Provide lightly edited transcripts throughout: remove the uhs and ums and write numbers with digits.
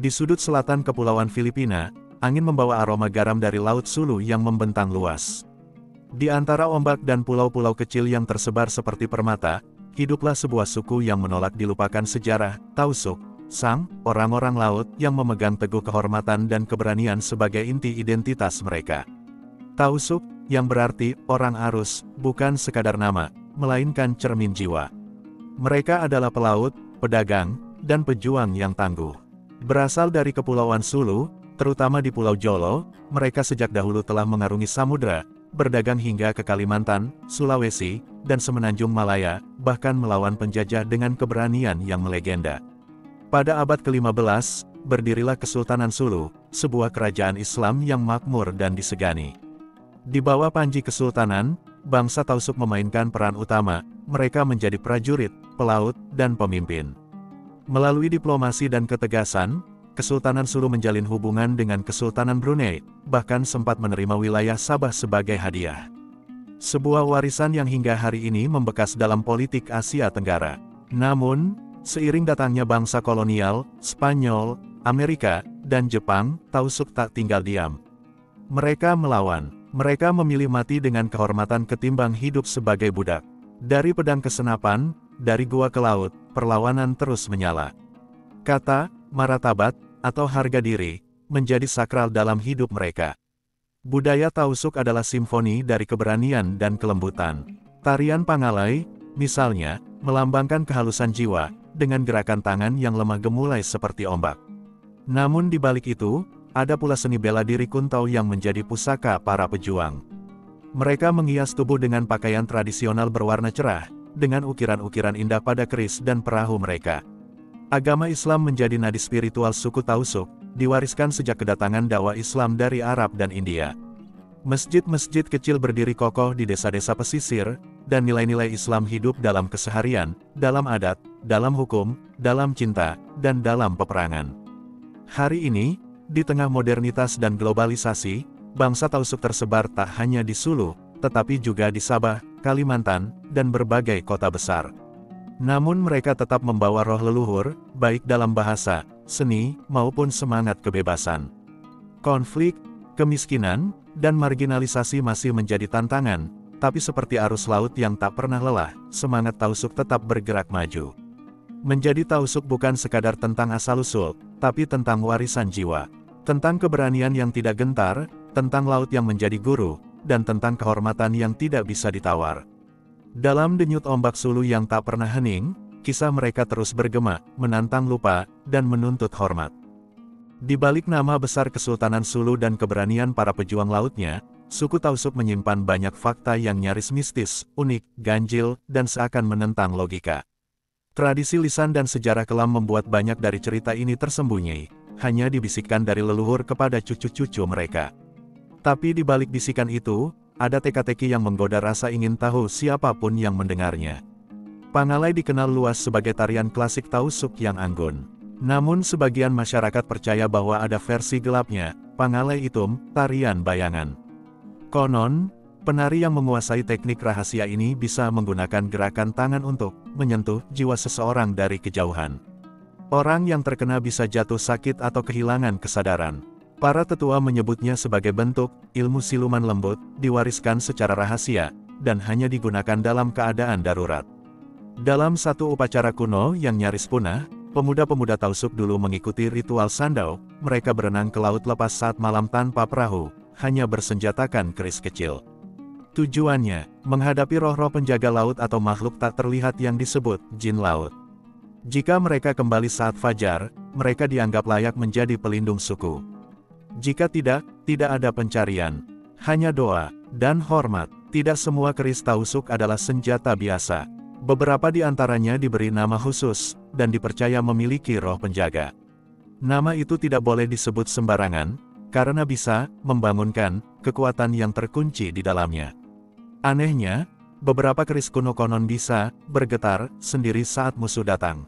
Di sudut selatan Kepulauan Filipina, angin membawa aroma garam dari Laut Sulu yang membentang luas. Di antara ombak dan pulau-pulau kecil yang tersebar seperti permata, hiduplah sebuah suku yang menolak dilupakan sejarah, Tausug, sang orang-orang laut yang memegang teguh kehormatan dan keberanian sebagai inti identitas mereka. Tausug, yang berarti orang arus, bukan sekadar nama, melainkan cermin jiwa. Mereka adalah pelaut, pedagang, dan pejuang yang tangguh. Berasal dari Kepulauan Sulu, terutama di Pulau Jolo, mereka sejak dahulu telah mengarungi samudra, berdagang hingga ke Kalimantan, Sulawesi, dan Semenanjung Malaya, bahkan melawan penjajah dengan keberanian yang melegenda. Pada abad ke-15, berdirilah Kesultanan Sulu, sebuah kerajaan Islam yang makmur dan disegani. Di bawah panji kesultanan, bangsa Tausug memainkan peran utama, mereka menjadi prajurit, pelaut, dan pemimpin. Melalui diplomasi dan ketegasan, Kesultanan Sulu menjalin hubungan dengan Kesultanan Brunei, bahkan sempat menerima wilayah Sabah sebagai hadiah. Sebuah warisan yang hingga hari ini membekas dalam politik Asia Tenggara. Namun, seiring datangnya bangsa kolonial, Spanyol, Amerika, dan Jepang, Tausug tak tinggal diam. Mereka melawan. Mereka memilih mati dengan kehormatan ketimbang hidup sebagai budak. Dari pedang ke senapan, dari gua ke laut, perlawanan terus menyala. Kata, maratabat, atau harga diri, menjadi sakral dalam hidup mereka. Budaya Tausug adalah simfoni dari keberanian dan kelembutan. Tarian Pangalai, misalnya, melambangkan kehalusan jiwa, dengan gerakan tangan yang lemah gemulai seperti ombak. Namun di balik itu, ada pula seni bela diri kuntau yang menjadi pusaka para pejuang. Mereka menghias tubuh dengan pakaian tradisional berwarna cerah, dengan ukiran-ukiran indah pada keris dan perahu mereka. Agama Islam menjadi nadi spiritual suku Tausug, diwariskan sejak kedatangan dakwah Islam dari Arab dan India. Masjid-masjid kecil berdiri kokoh di desa-desa pesisir, dan nilai-nilai Islam hidup dalam keseharian, dalam adat, dalam hukum, dalam cinta, dan dalam peperangan. Hari ini, di tengah modernitas dan globalisasi, bangsa Tausug tersebar tak hanya di Sulu, tetapi juga di Sabah, Kalimantan, dan berbagai kota besar. Namun mereka tetap membawa roh leluhur, baik dalam bahasa, seni, maupun semangat kebebasan. Konflik, kemiskinan, dan marginalisasi masih menjadi tantangan, tapi seperti arus laut yang tak pernah lelah, semangat Tausug tetap bergerak maju. Menjadi Tausug bukan sekadar tentang asal-usul, tapi tentang warisan jiwa. Tentang keberanian yang tidak gentar, tentang laut yang menjadi guru, dan tentang kehormatan yang tidak bisa ditawar. Dalam denyut ombak Sulu yang tak pernah hening, kisah mereka terus bergema, menantang lupa, dan menuntut hormat. Di balik nama besar Kesultanan Sulu dan keberanian para pejuang lautnya, suku Tausug menyimpan banyak fakta yang nyaris mistis, unik, ganjil, dan seakan menentang logika. Tradisi lisan dan sejarah kelam membuat banyak dari cerita ini tersembunyi, hanya dibisikkan dari leluhur kepada cucu-cucu mereka. Tapi di balik bisikan itu, ada teka-teki yang menggoda rasa ingin tahu siapapun yang mendengarnya. Pangalai dikenal luas sebagai tarian klasik Tausug yang anggun. Namun sebagian masyarakat percaya bahwa ada versi gelapnya, Pangalai Itum, tarian bayangan. Konon, penari yang menguasai teknik rahasia ini bisa menggunakan gerakan tangan untuk menyentuh jiwa seseorang dari kejauhan. Orang yang terkena bisa jatuh sakit atau kehilangan kesadaran. Para tetua menyebutnya sebagai bentuk ilmu siluman lembut, diwariskan secara rahasia, dan hanya digunakan dalam keadaan darurat. Dalam satu upacara kuno yang nyaris punah, pemuda-pemuda Tausug dulu mengikuti ritual sandau, mereka berenang ke laut lepas saat malam tanpa perahu, hanya bersenjatakan keris kecil. Tujuannya, menghadapi roh-roh penjaga laut atau makhluk tak terlihat yang disebut jin laut. Jika mereka kembali saat fajar, mereka dianggap layak menjadi pelindung suku. Jika tidak, tidak ada pencarian. Hanya doa dan hormat. Tidak semua keris Tausug adalah senjata biasa. Beberapa di antaranya diberi nama khusus, dan dipercaya memiliki roh penjaga. Nama itu tidak boleh disebut sembarangan, karena bisa membangunkan kekuatan yang terkunci di dalamnya. Anehnya, beberapa keris kuno konon bisa bergetar sendiri saat musuh datang.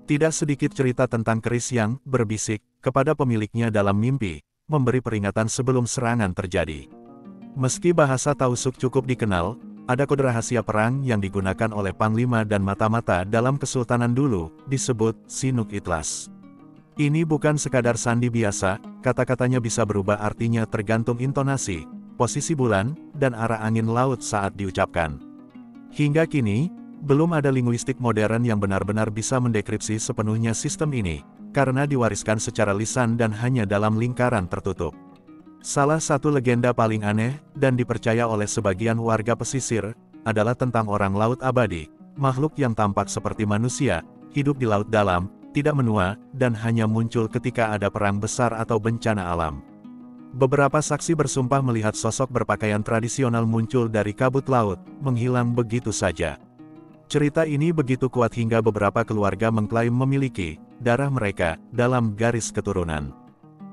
Tidak sedikit cerita tentang keris yang berbisik kepada pemiliknya dalam mimpi, memberi peringatan sebelum serangan terjadi. Meski bahasa Tausug cukup dikenal, ada kode rahasia perang yang digunakan oleh panglima dan mata-mata dalam kesultanan dulu, disebut Sinuk Itlas. Ini bukan sekadar sandi biasa, kata-katanya bisa berubah artinya tergantung intonasi, posisi bulan, dan arah angin laut saat diucapkan. Hingga kini, belum ada linguistik modern yang benar-benar bisa mendekripsi sepenuhnya sistem ini, karena diwariskan secara lisan dan hanya dalam lingkaran tertutup. Salah satu legenda paling aneh, dan dipercaya oleh sebagian warga pesisir, adalah tentang orang laut abadi, makhluk yang tampak seperti manusia, hidup di laut dalam, tidak menua, dan hanya muncul ketika ada perang besar atau bencana alam. Beberapa saksi bersumpah melihat sosok berpakaian tradisional muncul dari kabut laut, menghilang begitu saja. Cerita ini begitu kuat hingga beberapa keluarga mengklaim memiliki darah mereka dalam garis keturunan.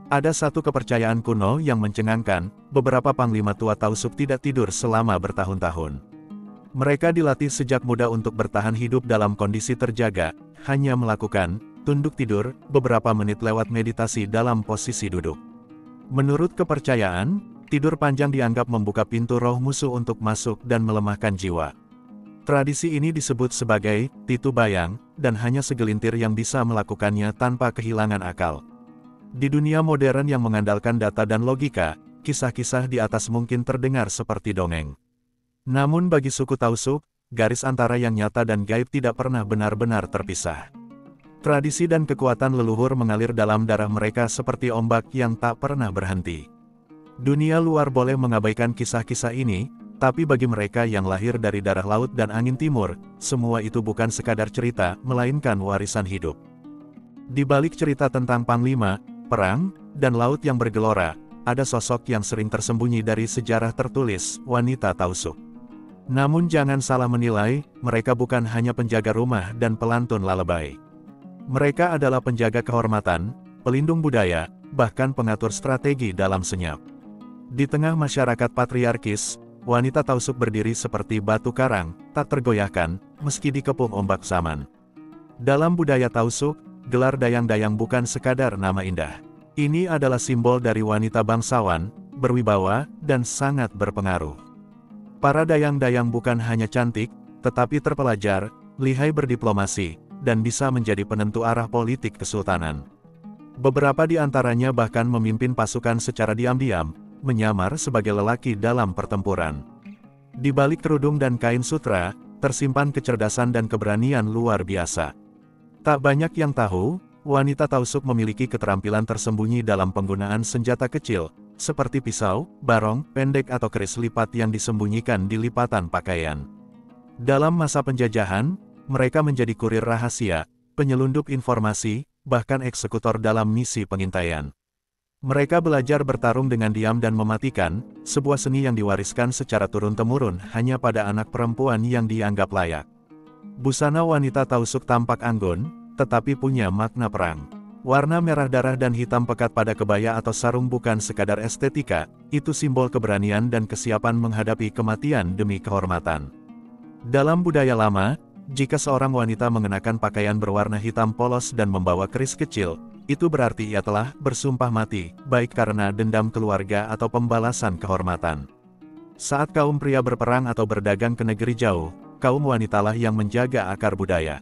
Ada satu kepercayaan kuno yang mencengangkan, beberapa panglima tua Tausug tidak tidur selama bertahun-tahun. Mereka dilatih sejak muda untuk bertahan hidup dalam kondisi terjaga, hanya melakukan tunduk tidur beberapa menit lewat meditasi dalam posisi duduk. Menurut kepercayaan, tidur panjang dianggap membuka pintu roh musuh untuk masuk dan melemahkan jiwa. Tradisi ini disebut sebagai titu bayang, dan hanya segelintir yang bisa melakukannya tanpa kehilangan akal. Di dunia modern yang mengandalkan data dan logika, kisah-kisah di atas mungkin terdengar seperti dongeng. Namun bagi suku Tausug, garis antara yang nyata dan gaib tidak pernah benar-benar terpisah. Tradisi dan kekuatan leluhur mengalir dalam darah mereka seperti ombak yang tak pernah berhenti. Dunia luar boleh mengabaikan kisah-kisah ini, tapi bagi mereka yang lahir dari darah laut dan angin timur, semua itu bukan sekadar cerita, melainkan warisan hidup. Di balik cerita tentang panglima, perang, dan laut yang bergelora, ada sosok yang sering tersembunyi dari sejarah tertulis, wanita Tausug. Namun jangan salah menilai, mereka bukan hanya penjaga rumah dan pelantun lalebai. Mereka adalah penjaga kehormatan, pelindung budaya, bahkan pengatur strategi dalam senyap. Di tengah masyarakat patriarkis, wanita Tausug berdiri seperti batu karang, tak tergoyahkan, meski dikepung ombak zaman. Dalam budaya Tausug, gelar dayang-dayang bukan sekadar nama indah. Ini adalah simbol dari wanita bangsawan, berwibawa, dan sangat berpengaruh. Para dayang-dayang bukan hanya cantik, tetapi terpelajar, lihai berdiplomasi, dan bisa menjadi penentu arah politik kesultanan. Beberapa di antaranya bahkan memimpin pasukan secara diam-diam, menyamar sebagai lelaki dalam pertempuran. Di balik kerudung dan kain sutra, tersimpan kecerdasan dan keberanian luar biasa. Tak banyak yang tahu, wanita Tausug memiliki keterampilan tersembunyi dalam penggunaan senjata kecil, seperti pisau, barong, pendek atau keris lipat yang disembunyikan di lipatan pakaian. Dalam masa penjajahan, mereka menjadi kurir rahasia, penyelundup informasi, bahkan eksekutor dalam misi pengintaian. Mereka belajar bertarung dengan diam dan mematikan, sebuah seni yang diwariskan secara turun-temurun hanya pada anak perempuan yang dianggap layak. Busana wanita Tausug tampak anggun, tetapi punya makna perang. Warna merah darah dan hitam pekat pada kebaya atau sarung bukan sekadar estetika, itu simbol keberanian dan kesiapan menghadapi kematian demi kehormatan. Dalam budaya lama, jika seorang wanita mengenakan pakaian berwarna hitam polos dan membawa keris kecil, itu berarti ia telah bersumpah mati, baik karena dendam keluarga atau pembalasan kehormatan. Saat kaum pria berperang atau berdagang ke negeri jauh, kaum wanitalah yang menjaga akar budaya.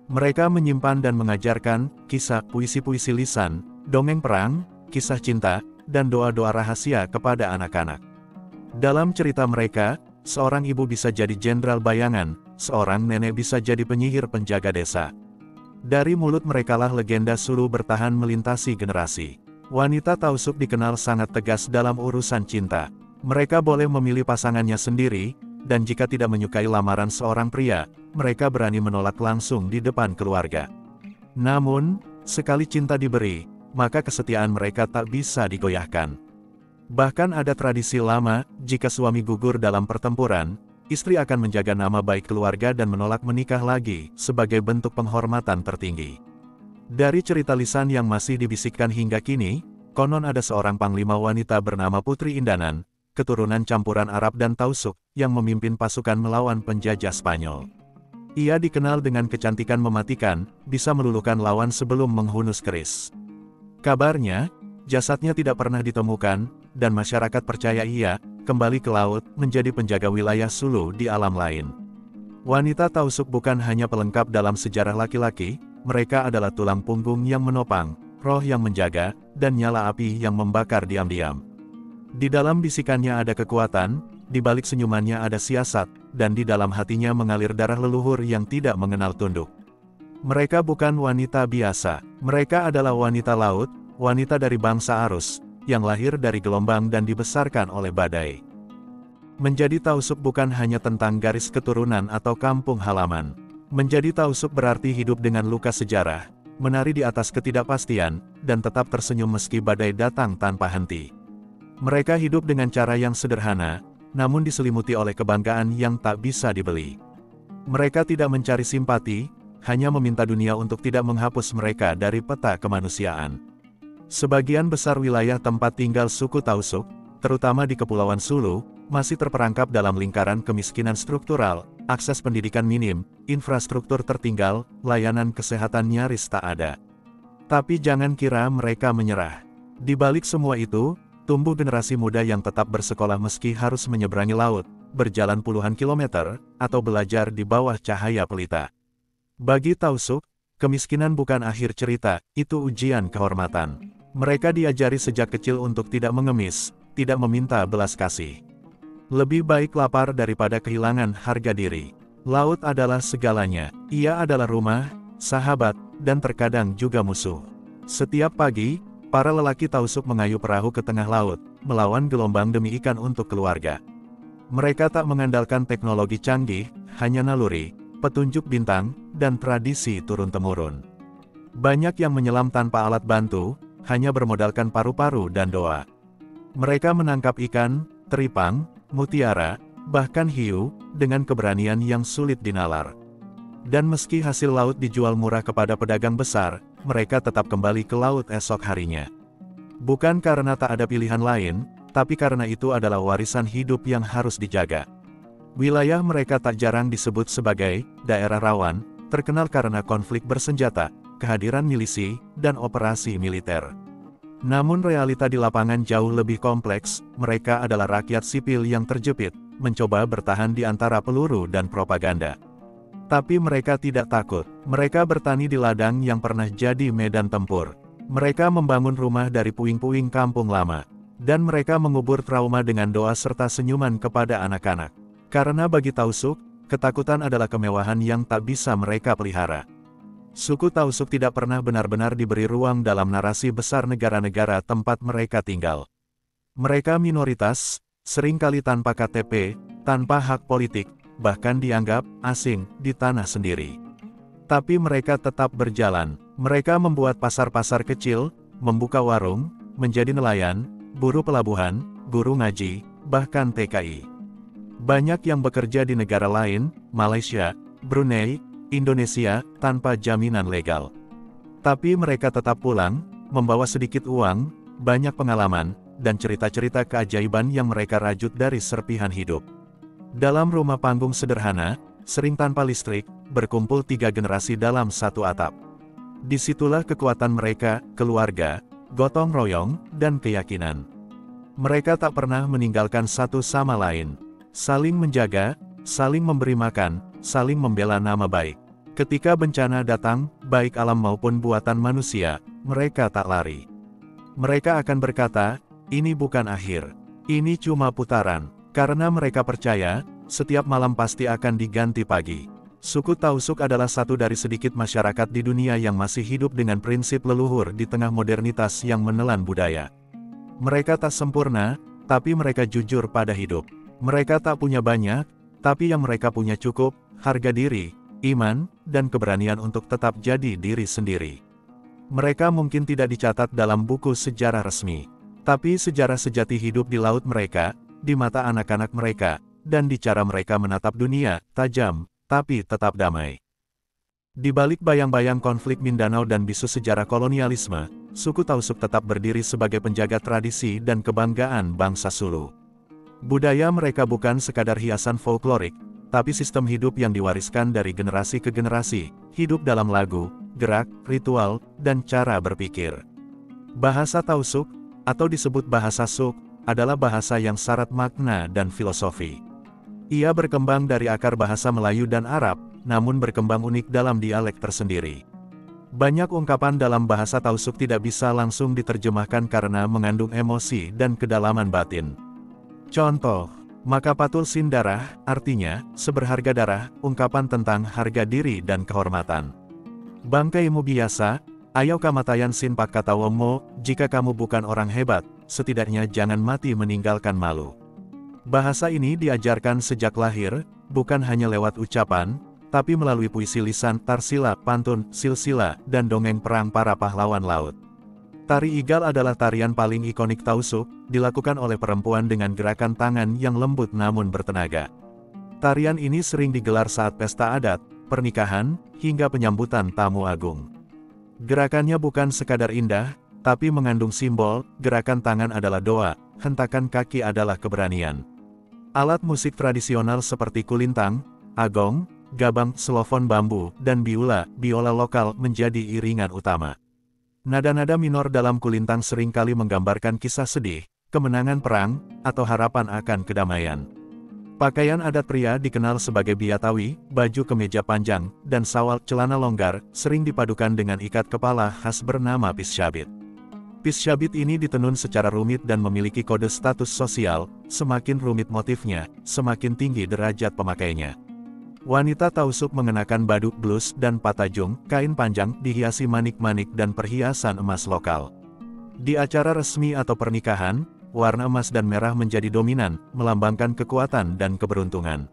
Mereka menyimpan dan mengajarkan kisah, puisi-puisi lisan, dongeng perang, kisah cinta, dan doa-doa rahasia kepada anak-anak. Dalam cerita mereka, seorang ibu bisa jadi jenderal bayangan, seorang nenek bisa jadi penyihir penjaga desa. Dari mulut merekalah legenda Sulu bertahan melintasi generasi. Wanita Tausug dikenal sangat tegas dalam urusan cinta. Mereka boleh memilih pasangannya sendiri, dan jika tidak menyukai lamaran seorang pria, mereka berani menolak langsung di depan keluarga. Namun, sekali cinta diberi, maka kesetiaan mereka tak bisa digoyahkan. Bahkan ada tradisi lama, jika suami gugur dalam pertempuran, istri akan menjaga nama baik keluarga dan menolak menikah lagi, sebagai bentuk penghormatan tertinggi. Dari cerita lisan yang masih dibisikkan hingga kini, konon ada seorang panglima wanita bernama Putri Indanan, keturunan campuran Arab dan Tausug, yang memimpin pasukan melawan penjajah Spanyol. Ia dikenal dengan kecantikan mematikan, bisa meluluhkan lawan sebelum menghunus keris. Kabarnya, jasadnya tidak pernah ditemukan, dan masyarakat percaya ia kembali ke laut, menjadi penjaga wilayah Sulu di alam lain. Wanita Tausug bukan hanya pelengkap dalam sejarah laki-laki, mereka adalah tulang punggung yang menopang roh yang menjaga, dan nyala api yang membakar diam-diam. Di dalam bisikannya ada kekuatan, di balik senyumannya ada siasat, dan di dalam hatinya mengalir darah leluhur yang tidak mengenal tunduk. Mereka bukan wanita biasa, mereka adalah wanita laut, wanita dari bangsa arus, yang lahir dari gelombang dan dibesarkan oleh badai. Menjadi tausuk bukan hanya tentang garis keturunan atau kampung halaman. Menjadi tausuk berarti hidup dengan luka sejarah, menari di atas ketidakpastian, dan tetap tersenyum meski badai datang tanpa henti. Mereka hidup dengan cara yang sederhana, namun diselimuti oleh kebanggaan yang tak bisa dibeli. Mereka tidak mencari simpati, hanya meminta dunia untuk tidak menghapus mereka dari peta kemanusiaan. Sebagian besar wilayah tempat tinggal suku Tausuk, terutama di Kepulauan Sulu, masih terperangkap dalam lingkaran kemiskinan struktural, akses pendidikan minim, infrastruktur tertinggal, layanan kesehatan nyaris tak ada. Tapi jangan kira mereka menyerah. Di balik semua itu, tumbuh generasi muda yang tetap bersekolah meski harus menyeberangi laut, berjalan puluhan kilometer, atau belajar di bawah cahaya pelita. Bagi Tausuk, kemiskinan bukan akhir cerita, itu ujian kehormatan. Mereka diajari sejak kecil untuk tidak mengemis, tidak meminta belas kasih. Lebih baik lapar daripada kehilangan harga diri. Laut adalah segalanya, ia adalah rumah, sahabat, dan terkadang juga musuh. Setiap pagi, para lelaki Tausuk mengayuh perahu ke tengah laut, melawan gelombang demi ikan untuk keluarga. Mereka tak mengandalkan teknologi canggih, hanya naluri, petunjuk bintang, dan tradisi turun-temurun. Banyak yang menyelam tanpa alat bantu, hanya bermodalkan paru-paru dan doa. Mereka menangkap ikan, teripang, mutiara, bahkan hiu, dengan keberanian yang sulit dinalar. Dan meski hasil laut dijual murah kepada pedagang besar, mereka tetap kembali ke laut esok harinya. Bukan karena tak ada pilihan lain, tapi karena itu adalah warisan hidup yang harus dijaga. Wilayah mereka tak jarang disebut sebagai daerah rawan, terkenal karena konflik bersenjata, kehadiran milisi, dan operasi militer. Namun realita di lapangan jauh lebih kompleks, mereka adalah rakyat sipil yang terjepit, mencoba bertahan di antara peluru dan propaganda. Tapi mereka tidak takut, mereka bertani di ladang yang pernah jadi medan tempur. Mereka membangun rumah dari puing-puing kampung lama. Dan mereka mengubur trauma dengan doa serta senyuman kepada anak-anak. Karena bagi Tausuk, ketakutan adalah kemewahan yang tak bisa mereka pelihara. Suku Tausuk tidak pernah benar-benar diberi ruang dalam narasi besar negara-negara tempat mereka tinggal. Mereka minoritas, seringkali tanpa KTP, tanpa hak politik, bahkan dianggap asing di tanah sendiri. Tapi mereka tetap berjalan. Mereka membuat pasar-pasar kecil, membuka warung, menjadi nelayan, buruh pelabuhan, guru ngaji, bahkan TKI. Banyak yang bekerja di negara lain, Malaysia, Brunei, Indonesia, tanpa jaminan legal. Tapi mereka tetap pulang, membawa sedikit uang, banyak pengalaman, dan cerita-cerita keajaiban yang mereka rajut dari serpihan hidup. Dalam rumah panggung sederhana, sering tanpa listrik, berkumpul 3 generasi dalam satu atap. Disitulah kekuatan mereka, keluarga, gotong royong, dan keyakinan. Mereka tak pernah meninggalkan satu sama lain. Saling menjaga, saling memberi makan, saling membela nama baik. Ketika bencana datang, baik alam maupun buatan manusia, mereka tak lari. Mereka akan berkata, ini bukan akhir. Ini cuma putaran. Karena mereka percaya, setiap malam pasti akan diganti pagi. Suku Tausuk adalah satu dari sedikit masyarakat di dunia yang masih hidup dengan prinsip leluhur di tengah modernitas yang menelan budaya. Mereka tak sempurna, tapi mereka jujur pada hidup. Mereka tak punya banyak, tapi yang mereka punya cukup, harga diri, iman, dan keberanian untuk tetap jadi diri sendiri. Mereka mungkin tidak dicatat dalam buku sejarah resmi, tapi sejarah sejati hidup di laut mereka, di mata anak-anak mereka, dan di cara mereka menatap dunia, tajam, tapi tetap damai. Di balik bayang-bayang konflik Mindanao dan bisu sejarah kolonialisme, suku Tausuk tetap berdiri sebagai penjaga tradisi dan kebanggaan bangsa Sulu. Budaya mereka bukan sekadar hiasan folklorik, tapi sistem hidup yang diwariskan dari generasi ke generasi, hidup dalam lagu, gerak, ritual, dan cara berpikir. Bahasa Tausuk, atau disebut bahasa Suk, adalah bahasa yang syarat makna dan filosofi. Ia berkembang dari akar bahasa Melayu dan Arab, namun berkembang unik dalam dialek tersendiri. Banyak ungkapan dalam bahasa Tausuk tidak bisa langsung diterjemahkan karena mengandung emosi dan kedalaman batin. Contoh, Makapatul Sin darah, artinya, seberharga darah, ungkapan tentang harga diri dan kehormatan. Bangkaimu biasa, ayo kamatayan sin pakatawomo, jika kamu bukan orang hebat, setidaknya jangan mati meninggalkan malu. Bahasa ini diajarkan sejak lahir, bukan hanya lewat ucapan, tapi melalui puisi lisan, tarsila, pantun, silsila, dan dongeng perang para pahlawan laut. Tari Igal adalah tarian paling ikonik Tausuk, dilakukan oleh perempuan dengan gerakan tangan yang lembut namun bertenaga. Tarian ini sering digelar saat pesta adat, pernikahan, hingga penyambutan tamu agung. Gerakannya bukan sekadar indah, tapi mengandung simbol, gerakan tangan adalah doa, hentakan kaki adalah keberanian. Alat musik tradisional seperti kulintang, agong, gabang, xilofon bambu, dan biola lokal menjadi iringan utama. Nada-nada minor dalam kulintang seringkali menggambarkan kisah sedih, kemenangan perang, atau harapan akan kedamaian. Pakaian adat pria dikenal sebagai biatawi, baju kemeja panjang, dan sawal celana longgar, sering dipadukan dengan ikat kepala khas bernama pisyabit. Pisyabit ini ditenun secara rumit dan memiliki kode status sosial, semakin rumit motifnya, semakin tinggi derajat pemakainya. Wanita Tausuk mengenakan baduk blus dan patajung, kain panjang, dihiasi manik-manik dan perhiasan emas lokal. Di acara resmi atau pernikahan, warna emas dan merah menjadi dominan, melambangkan kekuatan dan keberuntungan.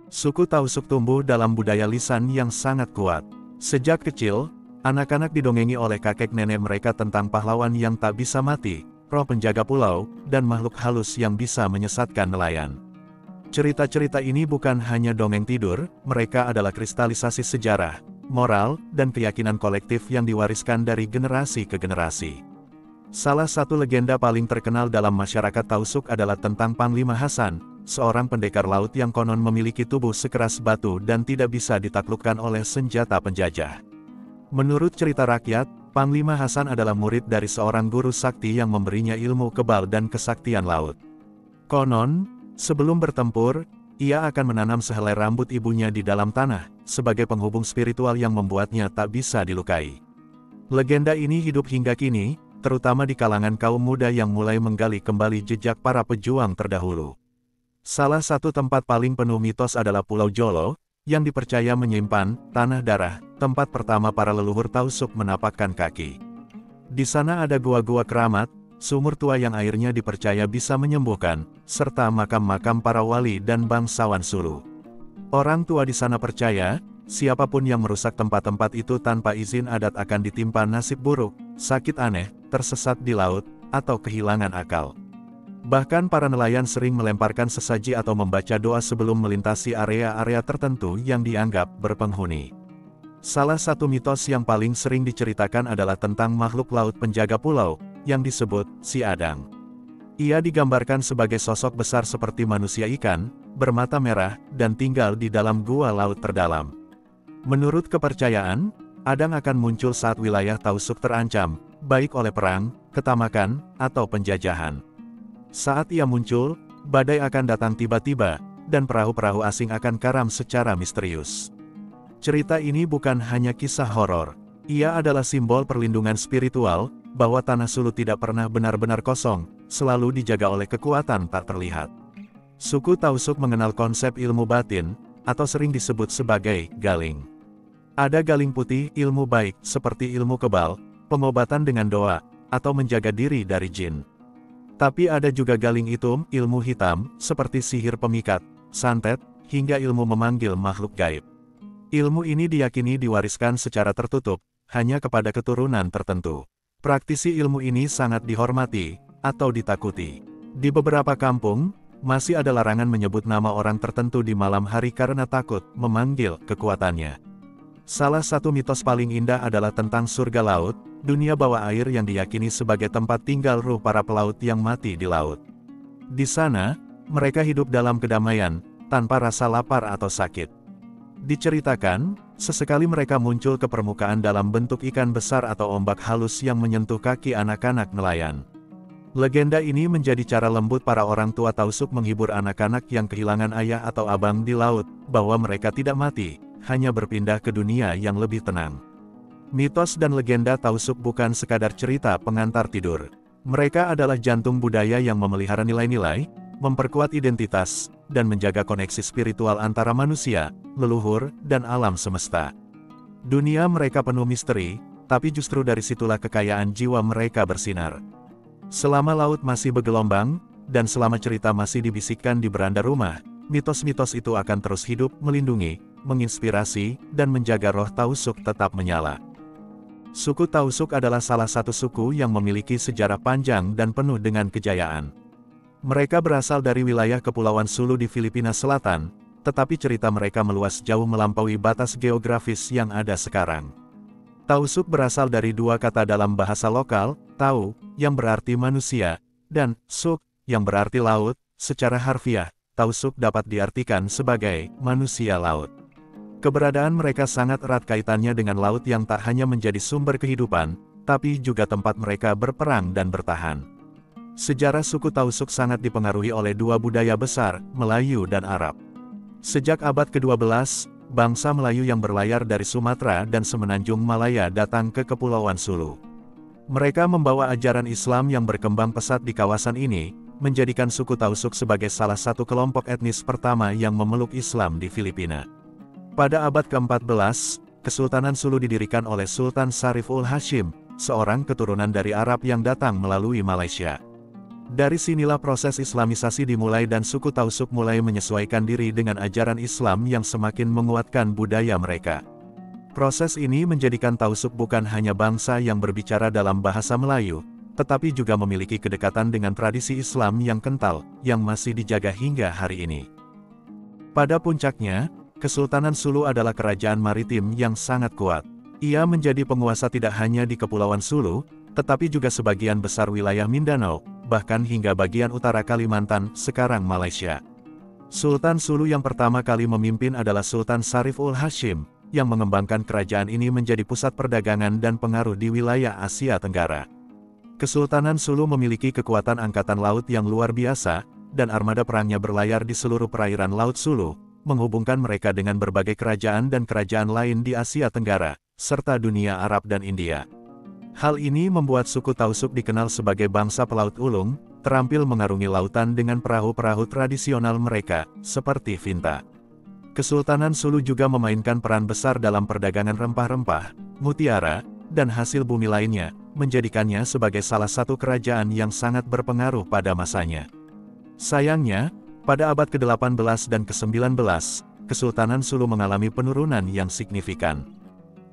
Suku Tausuk tumbuh dalam budaya lisan yang sangat kuat. Sejak kecil, anak-anak didongengi oleh kakek nenek mereka tentang pahlawan yang tak bisa mati, roh penjaga pulau, dan makhluk halus yang bisa menyesatkan nelayan. Cerita-cerita ini bukan hanya dongeng tidur, mereka adalah kristalisasi sejarah, moral, dan keyakinan kolektif yang diwariskan dari generasi ke generasi. Salah satu legenda paling terkenal dalam masyarakat Tausuk adalah tentang Panglima Hasan, seorang pendekar laut yang konon memiliki tubuh sekeras batu dan tidak bisa ditaklukkan oleh senjata penjajah. Menurut cerita rakyat, Panglima Hasan adalah murid dari seorang guru sakti yang memberinya ilmu kebal dan kesaktian laut. Konon, sebelum bertempur, ia akan menanam sehelai rambut ibunya di dalam tanah, sebagai penghubung spiritual yang membuatnya tak bisa dilukai. Legenda ini hidup hingga kini, terutama di kalangan kaum muda yang mulai menggali kembali jejak para pejuang terdahulu. Salah satu tempat paling penuh mitos adalah Pulau Jolo, yang dipercaya menyimpan tanah darah, tempat pertama para leluhur Tausuk menapakkan kaki. Di sana ada gua-gua keramat, sumur tua yang airnya dipercaya bisa menyembuhkan, serta makam-makam para wali dan bangsawan Sulu. Orang tua di sana percaya, siapapun yang merusak tempat-tempat itu tanpa izin adat akan ditimpa nasib buruk, sakit aneh, tersesat di laut, atau kehilangan akal. Bahkan para nelayan sering melemparkan sesaji atau membaca doa sebelum melintasi area-area tertentu yang dianggap berpenghuni. Salah satu mitos yang paling sering diceritakan adalah tentang makhluk laut penjaga pulau, yang disebut Si Adang. Ia digambarkan sebagai sosok besar seperti manusia ikan, bermata merah, dan tinggal di dalam gua laut terdalam. Menurut kepercayaan, Adang akan muncul saat wilayah Tausuk terancam, baik oleh perang, ketamakan, atau penjajahan. Saat ia muncul, badai akan datang tiba-tiba, dan perahu-perahu asing akan karam secara misterius. Cerita ini bukan hanya kisah horor. Ia adalah simbol perlindungan spiritual, bahwa tanah Sulu tidak pernah benar-benar kosong, selalu dijaga oleh kekuatan tak terlihat. Suku Tausuk mengenal konsep ilmu batin, atau sering disebut sebagai galing. Ada galing putih, ilmu baik, seperti ilmu kebal, pengobatan dengan doa, atau menjaga diri dari jin. Tapi ada juga galing hitam, ilmu hitam, seperti sihir pemikat, santet, hingga ilmu memanggil makhluk gaib. Ilmu ini diyakini diwariskan secara tertutup, hanya kepada keturunan tertentu. Praktisi ilmu ini sangat dihormati, atau ditakuti. Di beberapa kampung, masih ada larangan menyebut nama orang tertentu di malam hari karena takut memanggil kekuatannya. Salah satu mitos paling indah adalah tentang surga laut, dunia bawah air yang diyakini sebagai tempat tinggal ruh para pelaut yang mati di laut. Di sana, mereka hidup dalam kedamaian, tanpa rasa lapar atau sakit. Diceritakan, sesekali mereka muncul ke permukaan dalam bentuk ikan besar atau ombak halus yang menyentuh kaki anak-anak nelayan. Legenda ini menjadi cara lembut para orang tua Tausuk menghibur anak-anak yang kehilangan ayah atau abang di laut, bahwa mereka tidak mati, hanya berpindah ke dunia yang lebih tenang. Mitos dan legenda Tausug bukan sekadar cerita pengantar tidur. Mereka adalah jantung budaya yang memelihara nilai-nilai, memperkuat identitas, dan menjaga koneksi spiritual antara manusia, leluhur, dan alam semesta. Dunia mereka penuh misteri, tapi justru dari situlah kekayaan jiwa mereka bersinar. Selama laut masih bergelombang, dan selama cerita masih dibisikkan di beranda rumah, mitos-mitos itu akan terus hidup, melindungi, menginspirasi, dan menjaga roh Tausug tetap menyala. Suku Tausug adalah salah satu suku yang memiliki sejarah panjang dan penuh dengan kejayaan. Mereka berasal dari wilayah Kepulauan Sulu di Filipina Selatan, tetapi cerita mereka meluas jauh melampaui batas geografis yang ada sekarang. Tausug berasal dari dua kata dalam bahasa lokal, tau, yang berarti manusia, dan suk, yang berarti laut. Secara harfiah, Tausug dapat diartikan sebagai manusia laut. Keberadaan mereka sangat erat kaitannya dengan laut yang tak hanya menjadi sumber kehidupan, tapi juga tempat mereka berperang dan bertahan. Sejarah suku Tausug sangat dipengaruhi oleh dua budaya besar, Melayu dan Arab. Sejak abad ke-12, bangsa Melayu yang berlayar dari Sumatera dan Semenanjung Malaya datang ke Kepulauan Sulu. Mereka membawa ajaran Islam yang berkembang pesat di kawasan ini, menjadikan suku Tausug sebagai salah satu kelompok etnis pertama yang memeluk Islam di Filipina. Pada abad ke-14, Kesultanan Sulu didirikan oleh Sultan Syarif ul Hashim, seorang keturunan dari Arab yang datang melalui Malaysia. Dari sinilah proses Islamisasi dimulai dan suku Tausug mulai menyesuaikan diri dengan ajaran Islam yang semakin menguatkan budaya mereka. Proses ini menjadikan Tausug bukan hanya bangsa yang berbicara dalam bahasa Melayu, tetapi juga memiliki kedekatan dengan tradisi Islam yang kental, yang masih dijaga hingga hari ini. Pada puncaknya, Kesultanan Sulu adalah kerajaan maritim yang sangat kuat. Ia menjadi penguasa tidak hanya di Kepulauan Sulu, tetapi juga sebagian besar wilayah Mindanao, bahkan hingga bagian utara Kalimantan, sekarang Malaysia. Sultan Sulu yang pertama kali memimpin adalah Sultan Syarif ul Hashim, yang mengembangkan kerajaan ini menjadi pusat perdagangan dan pengaruh di wilayah Asia Tenggara. Kesultanan Sulu memiliki kekuatan angkatan laut yang luar biasa, dan armada perangnya berlayar di seluruh perairan Laut Sulu, menghubungkan mereka dengan berbagai kerajaan dan kerajaan lain di Asia Tenggara, serta dunia Arab dan India. Hal ini membuat suku Tausug dikenal sebagai bangsa pelaut ulung, terampil mengarungi lautan dengan perahu-perahu tradisional mereka, seperti Vinta. Kesultanan Sulu juga memainkan peran besar dalam perdagangan rempah-rempah, mutiara, dan hasil bumi lainnya, menjadikannya sebagai salah satu kerajaan yang sangat berpengaruh pada masanya. Sayangnya, pada abad ke-18 dan ke-19, Kesultanan Sulu mengalami penurunan yang signifikan.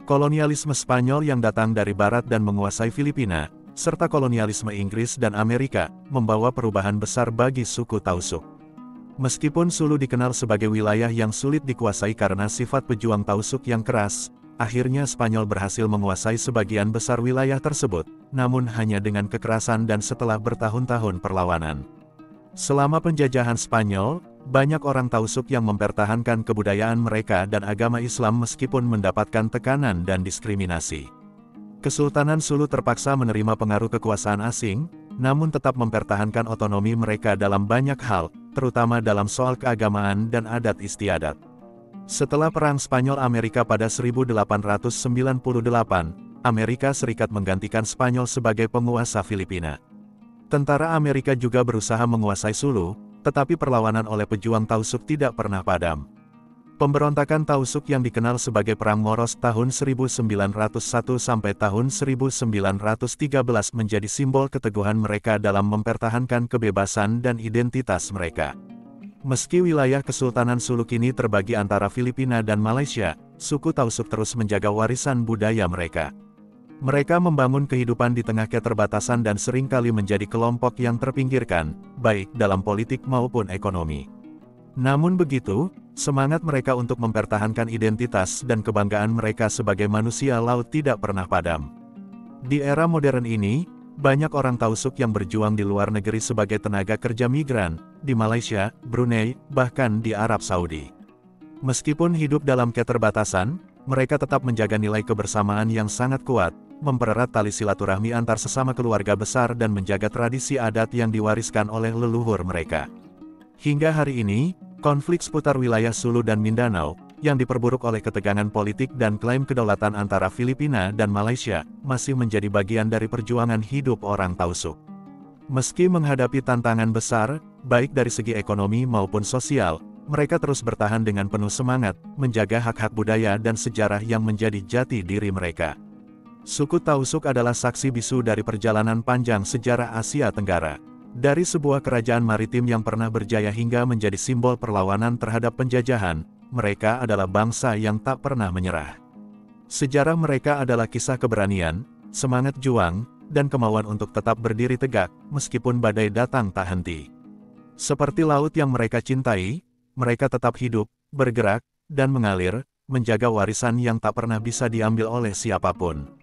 Kolonialisme Spanyol yang datang dari barat dan menguasai Filipina, serta kolonialisme Inggris dan Amerika, membawa perubahan besar bagi suku Tausug. Meskipun Sulu dikenal sebagai wilayah yang sulit dikuasai karena sifat pejuang Tausug yang keras, akhirnya Spanyol berhasil menguasai sebagian besar wilayah tersebut, namun hanya dengan kekerasan dan setelah bertahun-tahun perlawanan. Selama penjajahan Spanyol, banyak orang Tausug yang mempertahankan kebudayaan mereka dan agama Islam meskipun mendapatkan tekanan dan diskriminasi. Kesultanan Sulu terpaksa menerima pengaruh kekuasaan asing, namun tetap mempertahankan otonomi mereka dalam banyak hal, terutama dalam soal keagamaan dan adat istiadat. Setelah Perang Spanyol-Amerika pada 1898, Amerika Serikat menggantikan Spanyol sebagai penguasa Filipina. Tentara Amerika juga berusaha menguasai Sulu, tetapi perlawanan oleh pejuang Tausug tidak pernah padam. Pemberontakan Tausug yang dikenal sebagai Perang Moros tahun 1901 sampai tahun 1913 menjadi simbol keteguhan mereka dalam mempertahankan kebebasan dan identitas mereka. Meski wilayah Kesultanan Sulu kini terbagi antara Filipina dan Malaysia, suku Tausug terus menjaga warisan budaya mereka. Mereka membangun kehidupan di tengah keterbatasan dan seringkali menjadi kelompok yang terpinggirkan, baik dalam politik maupun ekonomi. Namun begitu, semangat mereka untuk mempertahankan identitas dan kebanggaan mereka sebagai manusia laut tidak pernah padam. Di era modern ini, banyak orang Tausug yang berjuang di luar negeri sebagai tenaga kerja migran, di Malaysia, Brunei, bahkan di Arab Saudi. Meskipun hidup dalam keterbatasan, mereka tetap menjaga nilai kebersamaan yang sangat kuat, mempererat tali silaturahmi antar sesama keluarga besar dan menjaga tradisi adat yang diwariskan oleh leluhur mereka. Hingga hari ini, konflik seputar wilayah Sulu dan Mindanao, yang diperburuk oleh ketegangan politik dan klaim kedaulatan antara Filipina dan Malaysia, masih menjadi bagian dari perjuangan hidup orang Tausug. Meski menghadapi tantangan besar, baik dari segi ekonomi maupun sosial, mereka terus bertahan dengan penuh semangat, menjaga hak-hak budaya dan sejarah yang menjadi jati diri mereka. Suku Tausug adalah saksi bisu dari perjalanan panjang sejarah Asia Tenggara. Dari sebuah kerajaan maritim yang pernah berjaya hingga menjadi simbol perlawanan terhadap penjajahan, mereka adalah bangsa yang tak pernah menyerah. Sejarah mereka adalah kisah keberanian, semangat juang, dan kemauan untuk tetap berdiri tegak, meskipun badai datang tak henti. Seperti laut yang mereka cintai, mereka tetap hidup, bergerak, dan mengalir, menjaga warisan yang tak pernah bisa diambil oleh siapapun.